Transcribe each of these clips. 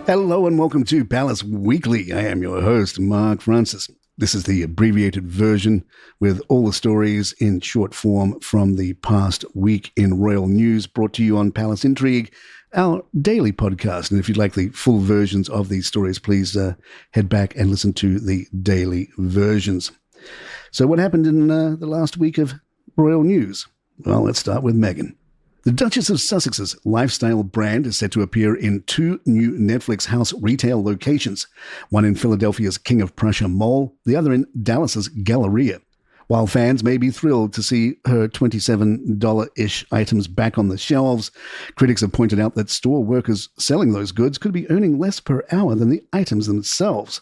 Hello and welcome to Palace Weekly. I am your host, Mark Francis. This is the abbreviated version with all the stories in short form from the past week in royal news, brought to you on Palace Intrigue, our daily podcast. And if you'd like the full versions of these stories, please head back and listen to the daily versions. So what happened in the last week of royal news? Well, let's start with Meghan. The Duchess of Sussex's lifestyle brand is set to appear in 2 new Netflix house retail locations, one in Philadelphia's King of Prussia Mall, the other in Dallas's Galleria. While fans may be thrilled to see her $27-ish items back on the shelves, critics have pointed out that store workers selling those goods could be earning less per hour than the items themselves.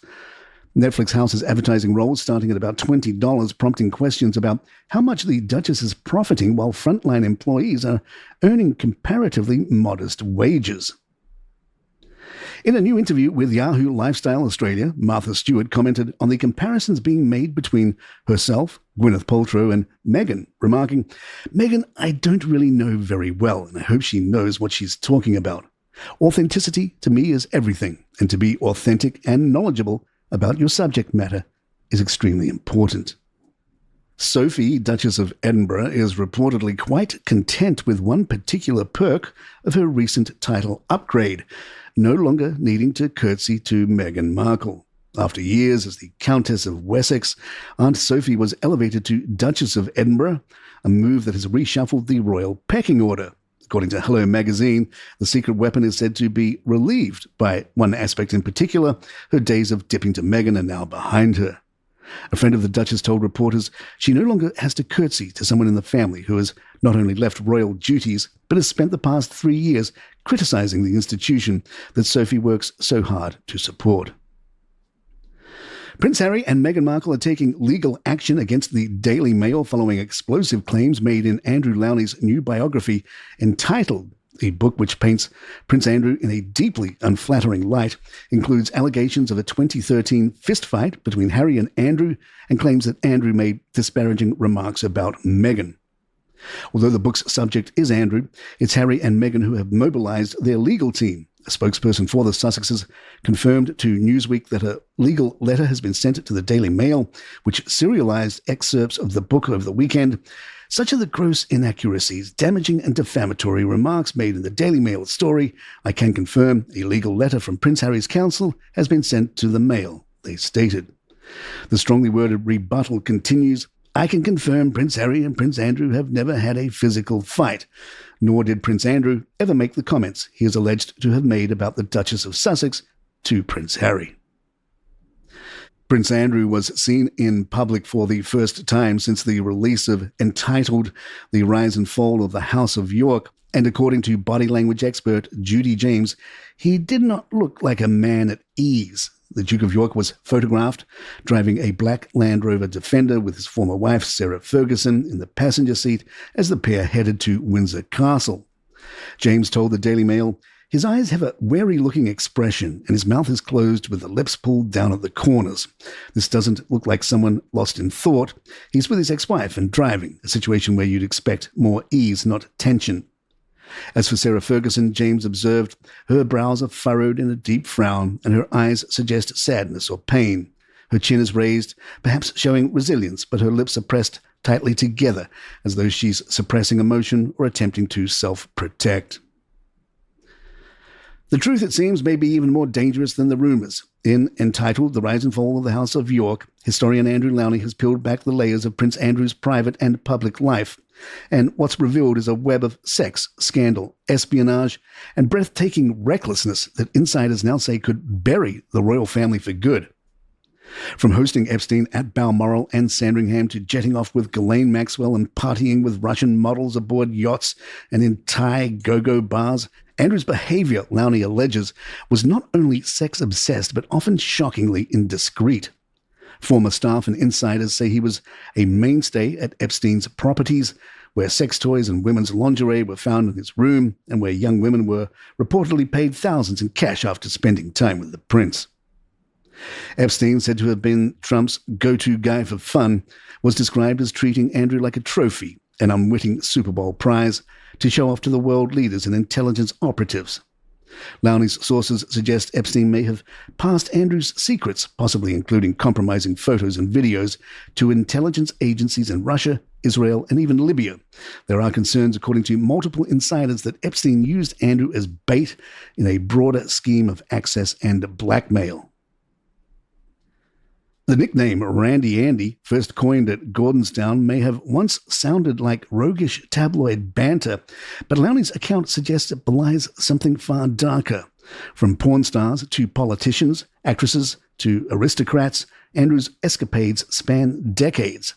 Netflix houses advertising roles starting at about $20, prompting questions about how much the Duchess is profiting while frontline employees are earning comparatively modest wages. In a new interview with Yahoo Lifestyle Australia, Martha Stewart commented on the comparisons being made between herself, Gwyneth Paltrow, and Meghan, remarking, "Meghan, I don't really know very well, and I hope she knows what she's talking about. Authenticity to me is everything, and to be authentic and knowledgeable about your subject matter is extremely important." Sophie, Duchess of Edinburgh, is reportedly quite content with one particular perk of her recent title upgrade, no longer needing to curtsy to Meghan Markle. After years as the Countess of Wessex, Aunt Sophie was elevated to Duchess of Edinburgh, a move that has reshuffled the royal pecking order. According to Hello magazine, the secret weapon is said to be relieved by one aspect in particular. Her days of dipping to Meghan are now behind her. A friend of the Duchess told reporters she no longer has to curtsy to someone in the family who has not only left royal duties, but has spent the past 3 years criticizing the institution that Sophie works so hard to support. Prince Harry and Meghan Markle are taking legal action against the Daily Mail following explosive claims made in Andrew Lowney's new biography entitled. The book, which paints Prince Andrew in a deeply unflattering light, includes allegations of a 2013 fistfight between Harry and Andrew and claims that Andrew made disparaging remarks about Meghan. Although the book's subject is Andrew, it's Harry and Meghan who have mobilized their legal team. A spokesperson for the Sussexes confirmed to Newsweek that a legal letter has been sent to the Daily Mail, which serialized excerpts of the book over the weekend. Such are the gross inaccuracies, damaging and defamatory remarks made in the Daily Mail story. I can confirm a legal letter from Prince Harry's counsel has been sent to the Mail, they stated. The strongly worded rebuttal continues. I can confirm Prince Harry and Prince Andrew have never had a physical fight, nor did Prince Andrew ever make the comments he is alleged to have made about the Duchess of Sussex to Prince Harry. Prince Andrew was seen in public for the first time since the release of entitled The Rise and Fall of the House of York, and according to body language expert Judy James, he did not look like a man at ease. The Duke of York was photographed driving a black Land Rover Defender with his former wife, Sarah Ferguson, in the passenger seat as the pair headed to Windsor Castle. James told the Daily Mail, his eyes have a wary-looking expression and his mouth is closed with the lips pulled down at the corners. This doesn't look like someone lost in thought. He's with his ex-wife and driving, a situation where you'd expect more ease, not tension. As for Sarah Ferguson, James observed, her brows are furrowed in a deep frown and her eyes suggest sadness or pain. Her chin is raised, perhaps showing resilience, but her lips are pressed tightly together as though she's suppressing emotion or attempting to self-protect. The truth, it seems, may be even more dangerous than the rumours. In entitled The Rise and Fall of the House of York, historian Andrew Lowney has peeled back the layers of Prince Andrew's private and public life. And what's revealed is a web of sex, scandal, espionage, and breathtaking recklessness that insiders now say could bury the royal family for good. From hosting Epstein at Balmoral and Sandringham to jetting off with Ghislaine Maxwell and partying with Russian models aboard yachts and in Thai go-go bars, Andrew's behavior, Lowney alleges, was not only sex-obsessed but often shockingly indiscreet. Former staff and insiders say he was a mainstay at Epstein's properties, where sex toys and women's lingerie were found in his room and where young women were reportedly paid thousands in cash after spending time with the prince. Epstein, said to have been Trump's go-to guy for fun, was described as treating Andrew like a trophy, an unwitting Super Bowl prize, to show off to the world leaders and intelligence operatives. Lowney's sources suggest Epstein may have passed Andrews' secrets, possibly including compromising photos and videos, to intelligence agencies in Russia, Israel, and even Libya. There are concerns, according to multiple insiders, that Epstein used Andrew as bait in a broader scheme of access and blackmail. The nickname Randy Andy, first coined at Gordonstown, may have once sounded like roguish tabloid banter, but Lowney's account suggests it belies something far darker. From porn stars to politicians, actresses to aristocrats, Andrew's escapades span decades.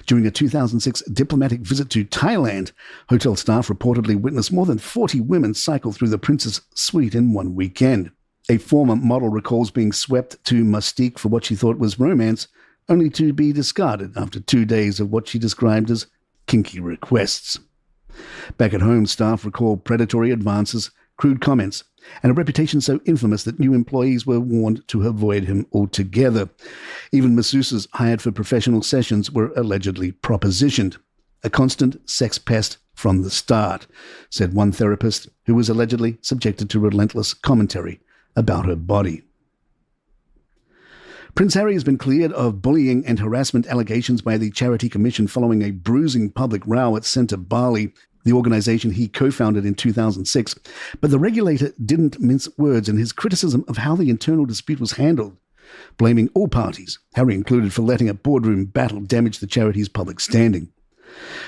During a 2006 diplomatic visit to Thailand, hotel staff reportedly witnessed more than 40 women cycle through the prince's suite in one weekend. A former model recalls being swept to Mustique for what she thought was romance, only to be discarded after 2 days of what she described as kinky requests. Back at home, staff recall predatory advances, crude comments, and a reputation so infamous that new employees were warned to avoid him altogether. Even masseuses hired for professional sessions were allegedly propositioned. A constant sex pest from the start, said one therapist who was allegedly subjected to relentless commentary about her body. Prince Harry has been cleared of bullying and harassment allegations by the Charity Commission following a bruising public row at Centre Bali, the organisation he co-founded in 2006. But the regulator didn't mince words in his criticism of how the internal dispute was handled, blaming all parties, Harry included, for letting a boardroom battle damage the charity's public standing.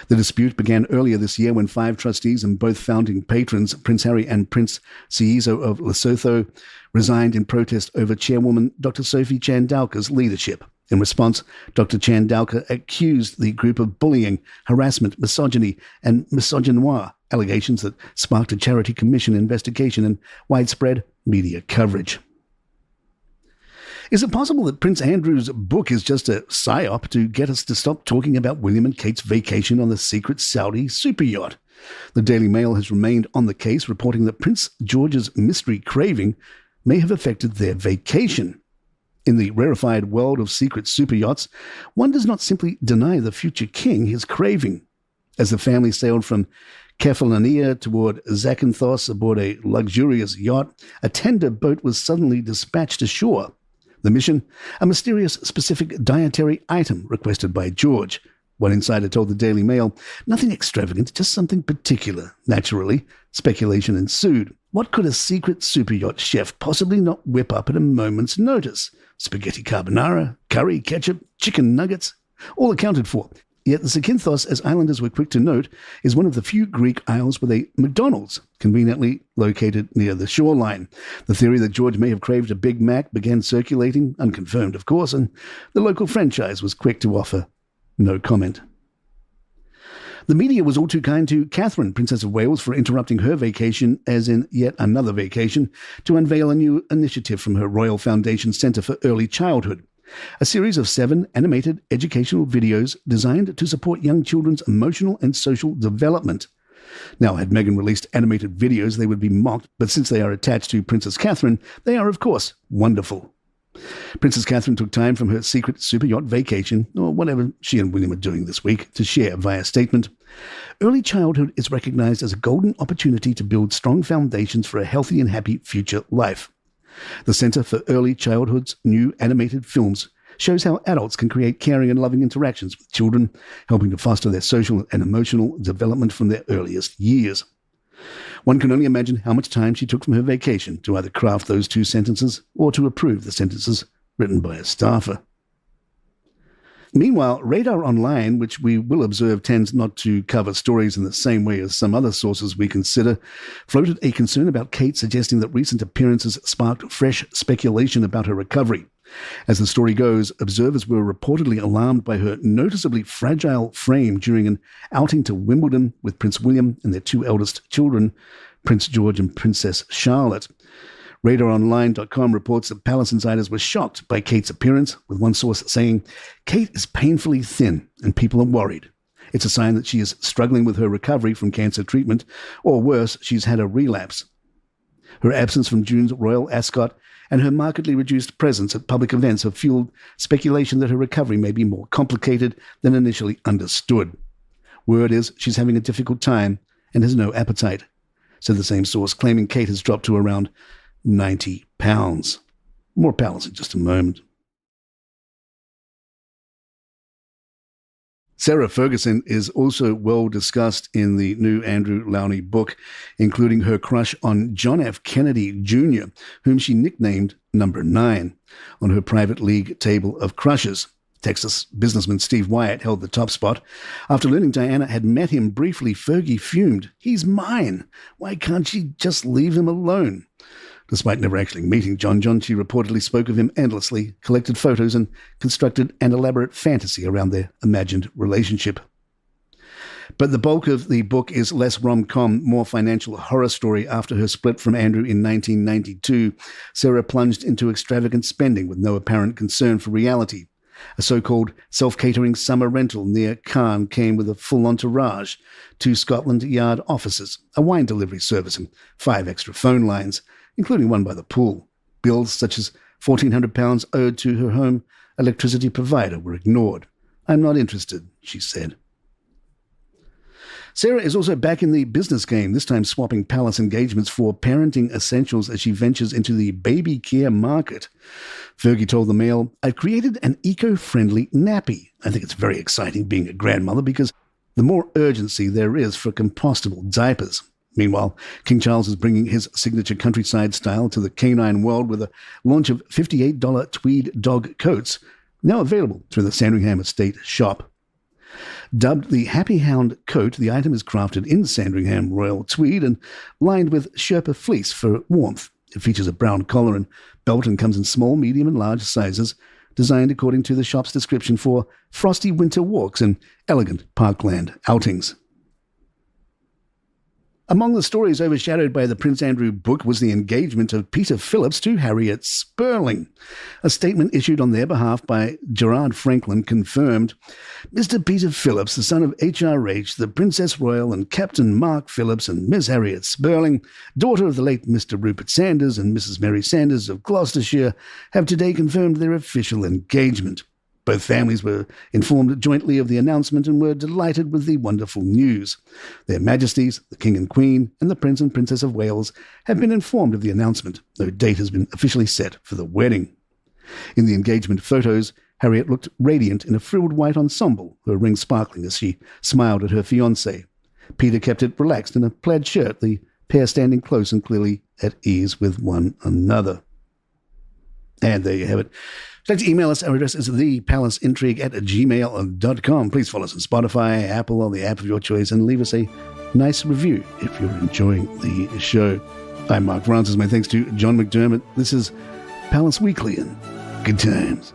The dispute began earlier this year when 5 trustees and both founding patrons, Prince Harry and Prince Seiso of Lesotho, resigned in protest over chairwoman Dr. Sophie Chandauka's leadership. In response, Dr. Chandauka accused the group of bullying, harassment, misogyny, and misogynoir, allegations that sparked a Charity Commission investigation and widespread media coverage. Is it possible that Prince Andrew's book is just a psyop to get us to stop talking about William and Kate's vacation on the secret Saudi superyacht? The Daily Mail has remained on the case, reporting that Prince George's mystery craving may have affected their vacation. In the rarefied world of secret superyachts, one does not simply deny the future king his craving. As the family sailed from Kefalonia toward Zakynthos aboard a luxurious yacht, a tender boat was suddenly dispatched ashore. The mission, a mysterious specific dietary item requested by George. One insider told the Daily Mail, nothing extravagant, just something particular. Naturally, speculation ensued. What could a secret superyacht chef possibly not whip up at a moment's notice? Spaghetti carbonara, curry, ketchup, chicken nuggets, all accounted for. Yet the Zakynthos, as islanders were quick to note, is one of the few Greek isles with a McDonald's, conveniently located near the shoreline. The theory that George may have craved a Big Mac began circulating, unconfirmed of course, and the local franchise was quick to offer no comment. The media was all too kind to Catherine, Princess of Wales, for interrupting her vacation, as in yet another vacation, to unveil a new initiative from her Royal Foundation Centre for Early Childhood. A series of 7 animated educational videos designed to support young children's emotional and social development. Now, had Meghan released animated videos, they would be mocked, but since they are attached to Princess Catherine, they are, of course, wonderful. Princess Catherine took time from her secret superyacht vacation, or whatever she and William are doing this week, to share via statement. Early childhood is recognized as a golden opportunity to build strong foundations for a healthy and happy future life. The Centre for Early Childhood's new animated films shows how adults can create caring and loving interactions with children, helping to foster their social and emotional development from their earliest years. One can only imagine how much time she took from her vacation to either craft those 2 sentences or to approve the sentences written by a staffer. Meanwhile, RadarOnline, which we will observe tends not to cover stories in the same way as some other sources we consider, floated a concern about Kate, suggesting that recent appearances sparked fresh speculation about her recovery. As the story goes, observers were reportedly alarmed by her noticeably fragile frame during an outing to Wimbledon with Prince William and their 2 eldest children, Prince George and Princess Charlotte. RadarOnline.com reports that palace insiders were shocked by Kate's appearance, with one source saying, Kate is painfully thin and people are worried. It's a sign that she is struggling with her recovery from cancer treatment, or worse, she's had a relapse. Her absence from June's royal ascot and her markedly reduced presence at public events have fueled speculation that her recovery may be more complicated than initially understood. Word is she's having a difficult time and has no appetite. said the same source, claiming Kate has dropped to around 90 pounds. More palace in just a moment. Sarah Ferguson is also well discussed in the new Andrew Lowney book, including her crush on John F. Kennedy Jr., whom she nicknamed Number 9, on her private league table of crushes. Texas businessman Steve Wyatt held the top spot. After learning Diana had met him briefly, Fergie fumed. "He's mine. Why can't she just leave him alone?" Despite never actually meeting John, she reportedly spoke of him endlessly, collected photos, and constructed an elaborate fantasy around their imagined relationship. But the bulk of the book is less rom-com, more financial horror story. After her split from Andrew in 1992, Sarah plunged into extravagant spending with no apparent concern for reality. A so-called self-catering summer rental near Caen came with a full entourage, 2 Scotland Yard officers, a wine delivery service, and 5 extra phone lines, including one by the pool. Bills such as £1,400 owed to her home electricity provider were ignored. "I'm not interested," she said. Sarah is also back in the business game, this time swapping palace engagements for parenting essentials as she ventures into the baby care market. Fergie told the Mail, "I've created an eco-friendly nappy. I think it's very exciting being a grandmother because the more urgency there is for compostable diapers." Meanwhile, King Charles is bringing his signature countryside style to the canine world with a launch of $58 tweed dog coats, now available through the Sandringham Estate shop. Dubbed the Happy Hound coat, the item is crafted in Sandringham Royal tweed and lined with Sherpa fleece for warmth. It features a brown collar and belt and comes in small, medium and large sizes, designed according to the shop's description for frosty winter walks and elegant parkland outings. Among the stories overshadowed by the Prince Andrew book was the engagement of Peter Phillips to Harriet Spurling. A statement issued on their behalf by Gerard Franklin confirmed, "Mr. Peter Phillips, the son of HRH, the Princess Royal and Captain Mark Phillips and Miss Harriet Spurling, daughter of the late Mr. Rupert Sanders and Mrs. Mary Sanders of Gloucestershire, have today confirmed their official engagement." Both families were informed jointly of the announcement and were delighted with the wonderful news. Their Majesties, the King and Queen, and the Prince and Princess of Wales have been informed of the announcement. No date has been officially set for the wedding. In the engagement photos, Harriet looked radiant in a frilled white ensemble, her ring sparkling as she smiled at her fiancé. Peter kept it relaxed in a plaid shirt, the pair standing close and clearly at ease with one another. And there you have it. If you'd like to email us, our address is thepalaceintrigue@gmail.com. Please follow us on Spotify, Apple, or the app of your choice, and leave us a nice review if you're enjoying the show. I'm Mark Francis. My thanks to John McDermott. This is Palace Weekly, and good times.